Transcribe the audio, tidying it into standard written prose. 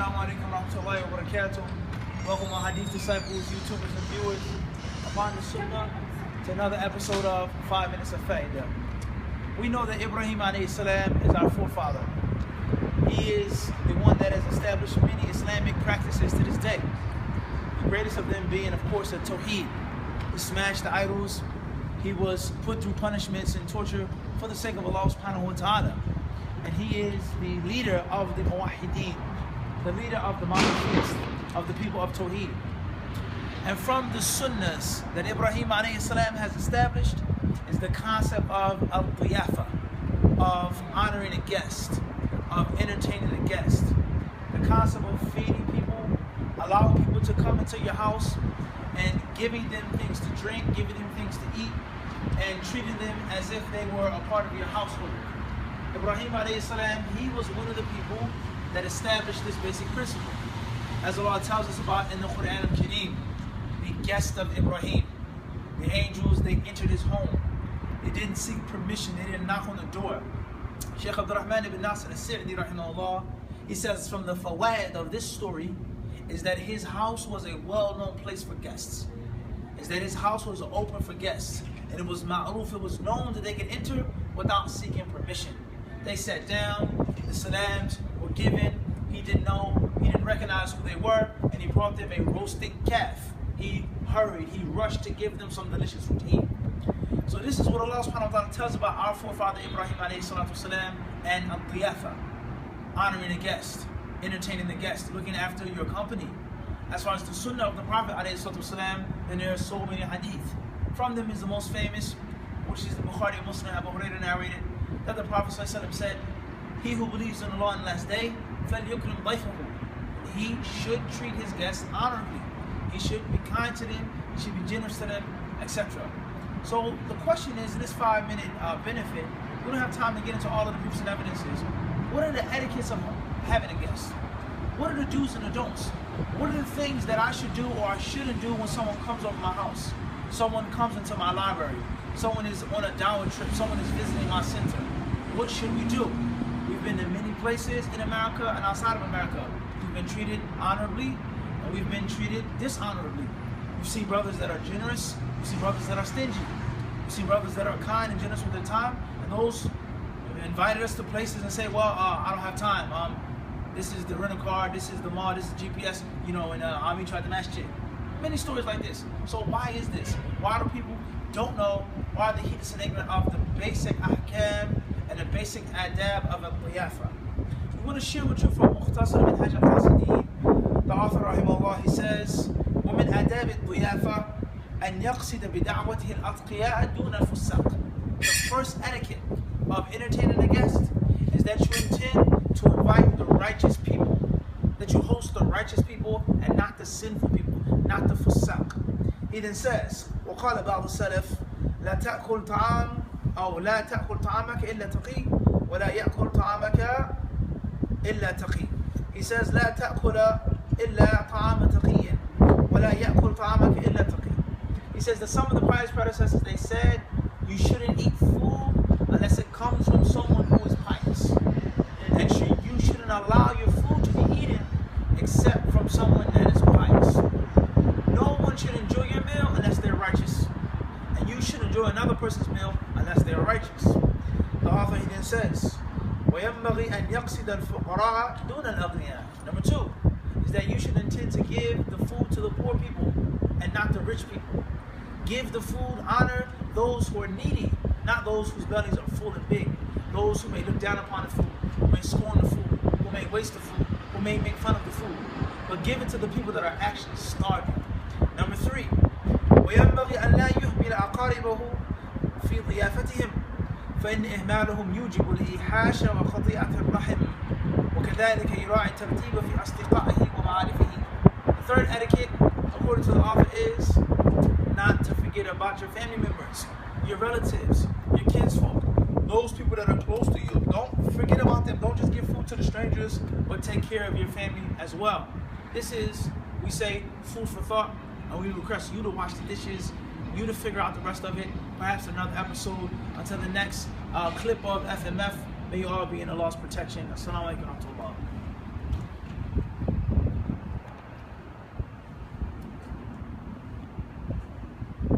Assalamu alaikum wa rahmatullahi wa barakatuh. Welcome to Hadith disciples, YouTubers and viewers upon the Sunnah to another episode of 5 Minutes of Faith. We know that Ibrahim alayhi salam is our forefather. He is the one that has established many Islamic practices to this day. The greatest of them being, of course, the Tawheed. He smashed the idols. He was put through punishments and torture for the sake of Allah subhanahu wa ta'ala. And he is the leader of the Muwahhideen, the leader of the monotheists, of the people of Tawheed. And from the sunnahs that Ibrahim alayhi salam has established is the concept of al-diyafa, of honoring a guest, of entertaining a guest. The concept of feeding people, allowing people to come into your house and giving them things to drink, giving them things to eat, and treating them as if they were a part of your household. Ibrahim alayhi salam, he was one of the people that established this basic principle. As Allah tells us about in the Quran al-Kareem, the guest of Ibrahim, the angels, they entered his home. They didn't seek permission, they didn't knock on the door. Shaykh Abdurrahman ibn Nasir al-Sa'di rahimahullah, he says from the fawaid of this story is that his house was a well-known place for guests. Is that his house was open for guests. And it was ma'ruf, it was known that they could enter without seeking permission. They sat down, the salams were given, he didn't know, he didn't recognize who they were, and he brought them a roasted calf. He hurried, he rushed to give them some delicious food to eat. So this is what Allah subhanahu wa ta'ala tells about our forefather Ibrahim alayhi salatu wasalam and al-diyafa, honoring a guest, entertaining the guest, looking after your company. As far as the sunnah of the Prophet alayhi salatu wasalam, then there are so many hadith. From them is the most famous, which is the Bukhari Muslim, Abu Hurairah narrated, that the Prophet ﷺ said, he who believes in Allah on the last day, فَلْيُكْرِمْ ضَيْفَهُ, he should treat his guests honorably. He should be kind to them, he should be generous to them, etc. So the question is, in this 5-minute benefit, we don't have time to get into all of the proofs and evidences. What are the etiquettes of having a guest? What are the do's and the don'ts? What are the things that I should do or I shouldn't do when someone comes over my house? Someone comes into my library, someone is on a downward trip, someone is visiting my center. What should we do? We've been to many places in America and outside of America. We've been treated honorably and we've been treated dishonorably. You see brothers that are generous, you see brothers that are stingy. You see brothers that are kind and generous with their time, and those invited us to places and say, well, I don't have time. This is the rental car, this is the mall, this is GPS, and I'll meet you at the masjid. Many stories like this. So why is this? Why do people don't know? Why are they heedless and ignorant of the basic ahkam and the basic adab of al-diyafa? We want to share with you from Mukhtasar Minhaj al-Qasidin, the author rahimahullah, he says, وَمِنْ آدَابِ الضِّيَافَةِ أَنْ يَقْصِدَ بِدَعْوَتِهِ الْأَتْقِيَاءَ دُونَ الْفُسَّاقِ. The first etiquette of entertaining a guest is that you intend to invite the righteous people, that you host the righteous people and not the sinful people, not the fusaq. He then says, وقال بعض السلف لا تأكل طعام أو لا تأكل طعامك إلا تقي ولا يأكل طعامك إلا تقي. He says لا تأكل إلا طعام تقي ولا يأكل طعامك إلا تقي. He says that some of the pious predecessors, they said you shouldn't eat food unless it comes from someone who is pious, and you shouldn't allow your food to be eaten except from someone that is pious. No one should enjoy your meal unless they're righteous, and you should enjoy another person's meal unless they are righteous. The author, he then says, وَيَنْبَغِي أَنْ يَقْصِدَ الْفُقَرَاءَ دُونَ الْأَغْنِيَاءِ. Number 2 is that you should intend to give the food to the poor people and not the rich people. Give the food, honor those who are needy, not those whose bellies are full and big, those who may look down upon the food, who may scorn the food, who may waste the food, who may make fun of the food, but give it to the people that are actually starving. Number 3, وَيَنْبَغِي أَنْ لَا يُهْمِلَ أَقَارِبَهُ فِي ضِيَافَتِهِمْ فَإِنْ إِهْمَالَهُم يُوجِبُ الْإِيحَاشَ وَخَطِيئَةَ الرَّحِمِ وَكَذَلِكَ يُرَاعِي التَّرْتِيبَ فِي أَصْدِقَائِهِ وَمَعَارِفِهِ. The third etiquette, according to the author, is not to forget about your family members, your relatives, your kinsfolk, those people that are close to you. Don't forget about them. Don't just give food to the strangers, but take care of your family as well. This is, we say, food for thought, and we request you to wash the dishes, you to figure out the rest of it, perhaps another episode. Until the next clip of F.M.F, may you all be in Allah's protection. Assalamu alaikum.